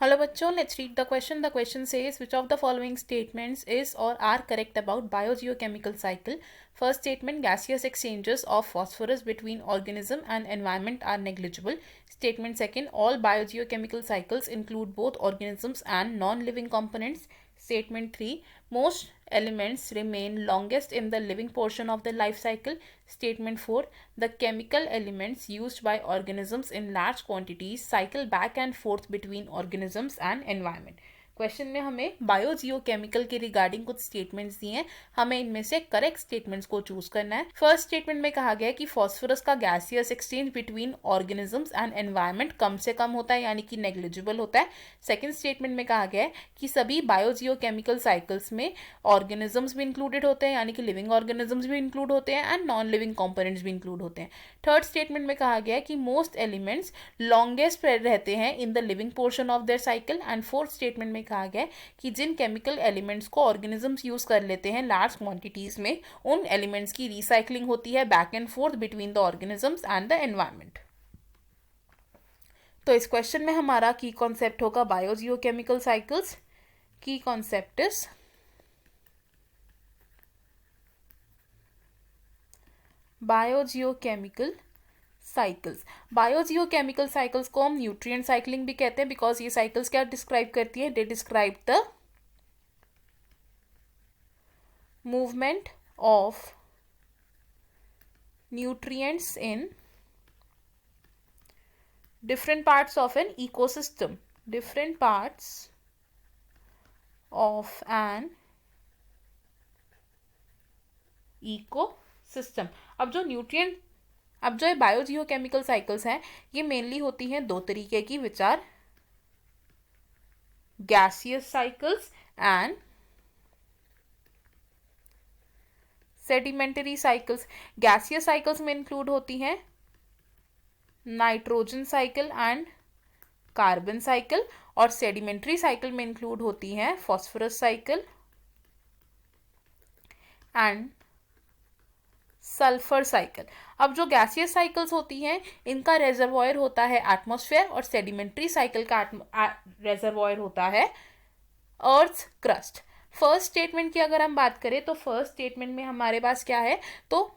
Hello bachcho, let's read the question. The question says which of the following statements is or are correct about biogeochemical cycle. First statement, gaseous exchanges of phosphorus between organism and environment are negligible. Statement second, all biogeochemical cycles include both organisms and non-living components. Statement 3, most elements remain longest in the living portion of the life cycle. Statement 4, the chemical elements used by organisms in large quantities cycle back and forth between organisms and environment. Question में हमें biogeochemical के regarding कुछ statements दिए हैं, हमें इनमें से correct statements को चूज करना है. फर्स्ट स्टेटमेंट में कहा गया है कि फॉस्फोरस का gaseous exchange between organisms and environment कम से कम होता है, यानी कि नेग्लिजिबल होता है. सेकेंड स्टेटमेंट में कहा गया है कि सभी बायोजियोकेमिकल साइकिल्स में ऑर्गेनिजम्स भी इंक्लूडेड होते हैं, यानी कि लिविंग ऑर्गेनिजम्स भी इंक्लूड होते हैं एंड नॉन लिविंग कॉम्पोनेंट्स भी इंक्लूड होते हैं. थर्ड स्टेटमेंट में कहा गया है कि मोस्ट एलिमेंट्स लॉन्गेस्ट रहते हैं in the living portion of their cycle. And fourth statement में कहा गया है कि जिन केमिकल एलिमेंट्स को ऑर्गेनिजम्स यूज कर लेते हैं लार्ज क्वांटिटीज में, उन एलिमेंट्स की रिसाइकलिंग होती है back and fourth between the organisms and the environment. तो इस क्वेश्चन में हमारा की कॉन्सेप्ट होगा बायोजियोकेमिकल साइकिल्स. की concept is biogeochemical cycles. Biogeochemical cycles को हम न्यूट्रिएंट साइक्लिंग भी कहते हैं, बिकॉज ये साइकिल्स क्या डिस्क्राइब करती है, they describe the movement of nutrients in different parts of an ecosystem. Different parts of an ecosystem. अब जो ये बायोजियोकेमिकल साइकिल्स हैं, ये मेनली होती हैं दो तरीके की, which are gaseous cycles and sedimentary cycles. Gaseous cycles में इंक्लूड होती हैं nitrogen cycle and carbon cycle, और सेडिमेंट्री साइकिल में इंक्लूड होती हैं phosphorus cycle and sulphur cycle. अब जो गैसियस साइकिल्स होती हैं, इनका रेजर्वॉयर होता है एटमॉस्फेयर, और सेडिमेंट्री साइकिल का रेजर्वॉयर होता है अर्थ क्रस्ट. फर्स्ट स्टेटमेंट की अगर हम बात करें तो फर्स्ट स्टेटमेंट में हमारे पास क्या है, तो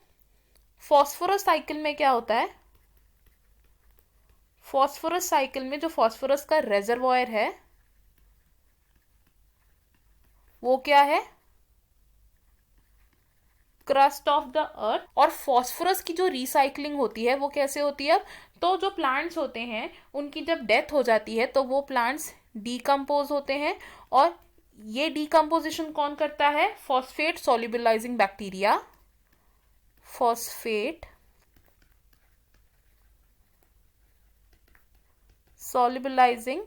फॉस्फोरस साइकिल में क्या होता है, फॉस्फोरस साइकिल में जो फॉस्फोरस का रेजर्वॉयर है वो क्या है, क्रस्ट ऑफ द अर्थ. और फॉस्फोरस की जो रिसाइकलिंग होती है वो कैसे होती है, तो जो प्लांट्स होते हैं उनकी जब डेथ हो जाती है तो वो प्लांट्स डीकम्पोज होते हैं, और ये डीकम्पोजिशन कौन करता है, phosphate solubilising bacteria. Phosphate solubilising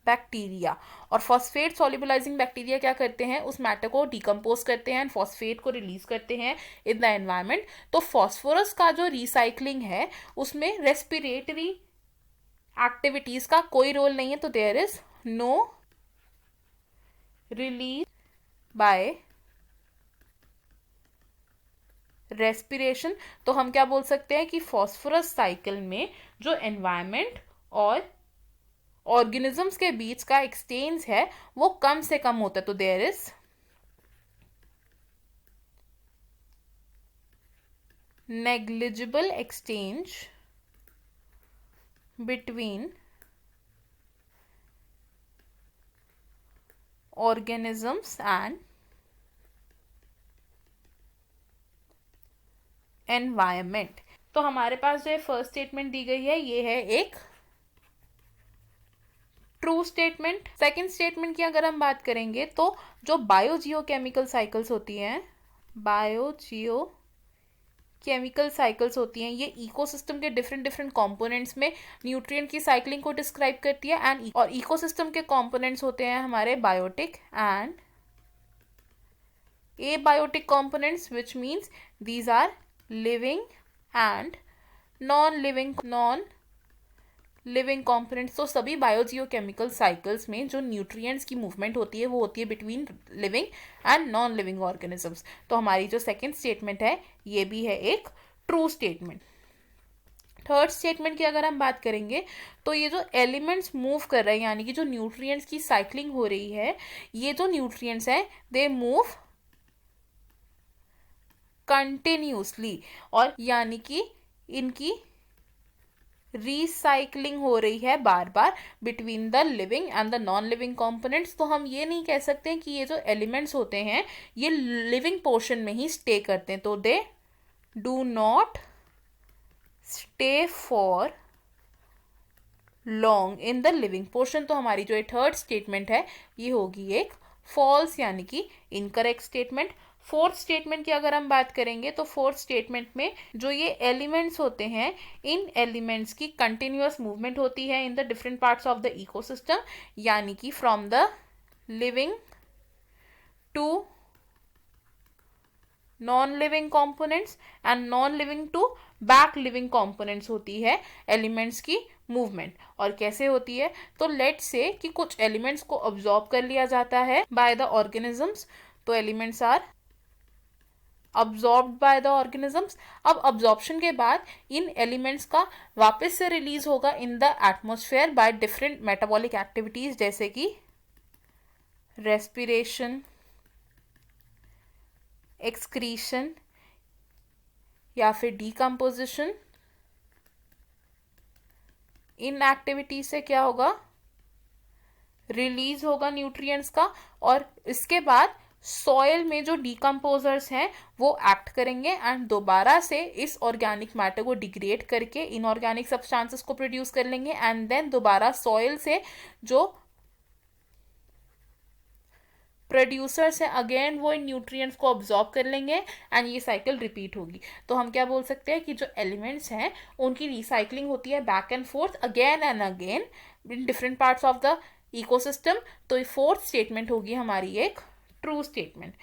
bacteria. और फॉस्फेट सॉल्युबलाइजिंग बैक्टीरिया क्या करते हैं, उस मैटर को डिकम्पोज करते हैं एंड फॉस्फेट को रिलीज करते हैं इन द एनवायरनमेंट. तो फॉस्फोरस का जो रिसाइकलिंग है उसमें रेस्पिरेटरी एक्टिविटीज का कोई रोल नहीं है, तो there is no release by respiration. तो हम क्या बोल सकते हैं कि फॉस्फोरस साइकिल में जो एनवायरनमेंट और ऑर्गेनिजम्स के बीच का एक्सचेंज है वो कम से कम होता है. तो there is negligible exchange between organisms and environment. तो हमारे पास जो फर्स्ट स्टेटमेंट दी गई है ये है एक ट्रू स्टेटमेंट. सेकंड स्टेटमेंट की अगर हम बात करेंगे तो जो बायोजियोकेमिकल साइकिल्स होती हैं, बायोजियोकेमिकल साइकिल्स होती हैं, ये इकोसिस्टम के डिफरेंट डिफरेंट कंपोनेंट्स में न्यूट्रिएंट की साइक्लिंग को डिस्क्राइब करती है. एंड और इकोसिस्टम के कंपोनेंट्स होते हैं हमारे biotic and abiotic components, which means these are living and non-living components. तो सभी बायोजियोकेमिकल साइकिल्स में जो न्यूट्रिएंट्स की मूवमेंट होती है वो होती है between living and non living organisms. तो हमारी जो सेकेंड स्टेटमेंट है ये भी है एक ट्रू स्टेटमेंट. थर्ड स्टेटमेंट की अगर हम बात करेंगे तो ये जो एलिमेंट्स मूव कर रहे हैं यानी कि जो न्यूट्रिएंट्स की साइक्लिंग हो रही है, ये जो न्यूट्रिएंट्स हैं दे मूव कंटिन्यूसली, और यानी कि इनकी रिसाइकलिंग हो रही है बार बार between the living and the non living components. तो हम ये नहीं कह सकते कि ये जो एलिमेंट्स होते हैं ये लिविंग पोर्शन में ही स्टे करते हैं, तो they do not stay for long in the living portion. तो हमारी जो थर्ड स्टेटमेंट है ये होगी एक फॉल्स यानी कि इनकरेक्ट स्टेटमेंट। फोर्थ स्टेटमेंट की अगर हम बात करेंगे तो फोर्थ स्टेटमेंट में जो ये एलिमेंट्स होते हैं इन एलिमेंट्स की कंटिन्यूअस मूवमेंट होती है in the different parts of the ecosystem, यानी कि from the living to non living components and non living to back living components होती है एलिमेंट्स की मूवमेंट। और कैसे होती है, तो लेट्स से कि कुछ एलिमेंट्स को ऑब्जॉर्ब कर लिया जाता है बाय द ऑर्गेनिजम्स, तो elements are absorbed by the organisms. अब अब्जॉर्प्शन के बाद इन एलिमेंट्स का वापस से रिलीज होगा in the atmosphere by different metabolic activities, जैसे कि रेस्पिरेशन, एक्सक्रीशन या फिर डीकम्पोजिशन। इन एक्टिविटी से क्या होगा, रिलीज होगा न्यूट्रिएंट्स का, और इसके बाद सॉइल में जो डीकम्पोजर्स हैं वो एक्ट करेंगे एंड दोबारा से इस ऑर्गेनिक मैटर को डिग्रेड करके इनऑर्गेनिक सब्सटेंसेस को प्रोड्यूस कर लेंगे एंड देन दोबारा सॉइल से जो प्रोड्यूसर्स हैं अगेन वो इन न्यूट्रिएंट्स को ऑब्जॉर्ब कर लेंगे एंड ये साइकिल रिपीट होगी। तो हम क्या बोल सकते हैं कि जो एलिमेंट्स हैं उनकी रिसाइकलिंग होती है back and fourth again and again in different parts of the ecosystem. तो ये फोर्थ स्टेटमेंट होगी हमारी एक ट्रू स्टेटमेंट।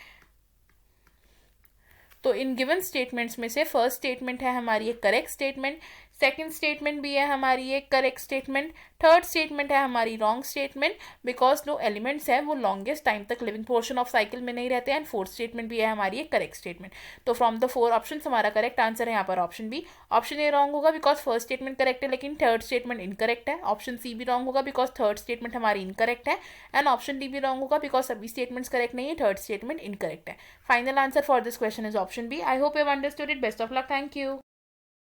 तो इन गिवन स्टेटमेंट्स में से फर्स्ट स्टेटमेंट है हमारी एक करेक्ट स्टेटमेंट, सेकंड स्टेटमेंट भी है हमारी एक करेक्ट स्टेटमेंट, थर्ड स्टेटमेंट है हमारी रॉन्ग स्टेटमेंट बिकॉज जो एलिमेंट्स हैं वो लॉन्गेस्ट टाइम तक लिविंग पोर्शन ऑफ साइकिल में नहीं रहते हैं, एंड फोर्थ स्टेटमेंट भी है हमारी एक करेक्ट स्टेटमेंट। तो फ्रॉम द फोर ऑप्शन हमारा करेक्ट आंसर है यहाँ पर option B. Option A wrong होगा बिकॉज फर्स्ट स्टेटमेंट करेक्ट है लेकिन थर्ड स्टेटमेंट इनकरेक्ट है। ऑप्शन सी भी रॉन्ग होगा बिकॉज थर्ड स्टेटमेंट हमारी इनकरेक्ट है, एंड ऑप्शन डी भी रॉन्ग होगा बिकॉज सभी स्टेटमेंट्स करेक्ट नहीं है, थर्ड स्टेटमेंट इनकरेक्ट है। Final answer for this question is option B. I hope you have understood it. Best of luck. Thank you.